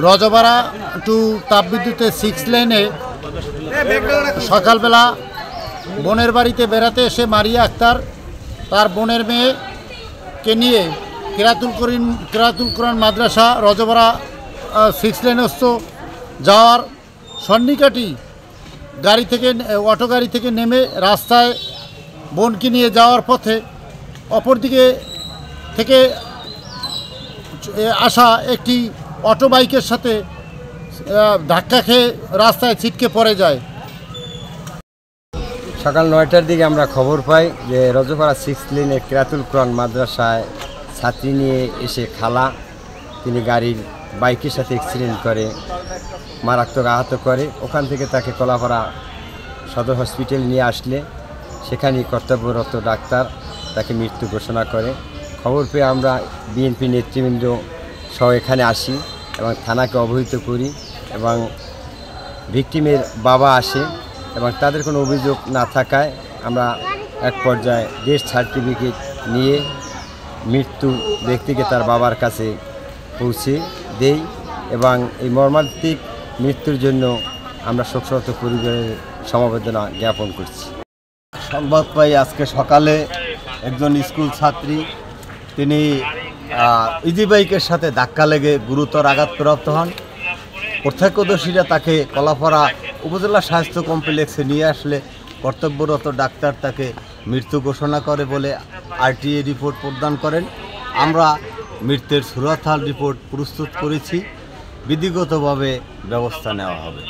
Rajpara two তাপবিদ্যুতের 6 লেনে সকালবেলা বোনের বাড়িতে বেড়াতে এসে মারিয়া আক্তার তার বোনের মেয়েকে নিয়ে কেরাতুল কোরআন মাদ্রাসা রজপাড়া 6 লেনস্থ যাওয়ার সন্নিকাটি অটো গাড়ি থেকে নেমে রাস্তায় বোনকে নিয়ে যাওয়ার পথে অপরদিকে থেকে আসা একটি অটো বাইকের সাথে ধাক্কা খেয়ে রাস্তায় ছিটকে পড়ে যায়। সকাল 9টার দিকে আমরা খবর পাই যে রজপাড়া 6 লেনে কেরাতুল কোরআন মাদ্রাসায় ছাত্রী নিয়ে এসে খালা তিনি গাড়ির বাইকের সাথে অ্যাক্সিডেন্ট করে মারাত্মক আহত করে। ওখান থেকে তাকে কলাপাড়া সদর হসপিটাল নিয়ে আসলে সেখানে কর্তব্যরত ডাক্তার তাকে মৃত্যু ঘোষণা করে। খবর পেয়ে আমরা বিএনপি নেতৃবৃন্দ সহ এখানে আসি এবং থানাকে অবহিত করি এবং ভিকটিমের বাবা আসে এবং তাদের কোনো অভিযোগ না থাকায় আমরা এক পর্যায়ে ডেথ সার্টিফিকেট নিয়ে মৃত্যু ব্যক্তিকে তার বাবার কাছে পৌঁছে দেই এবং এই মর্মান্তিক মৃত্যুর জন্য আমরা শোকসহত পরিবারের সমবেদনা জ্ঞাপন করছি। সংবাদ পাই আজকে সকালে একজন স্কুল ছাত্রী তিনি ইজি বাইকের সাথে ধাক্কা লেগে গুরুতর আঘাতপ্রাপ্ত হন। প্রত্যক্ষদর্শীরা তাকে কলাপাড়া উপজেলা স্বাস্থ্য কমপ্লেক্সে নিয়ে আসলে কর্তব্যরত ডাক্তার তাকে মৃত্যু ঘোষণা করে বলে আরটিএ রিপোর্ট প্রদান করেন। আমরা মৃত্যুর সুরতহাল রিপোর্ট প্রস্তুত করেছি, বিধিগতভাবে ব্যবস্থা নেওয়া হবে।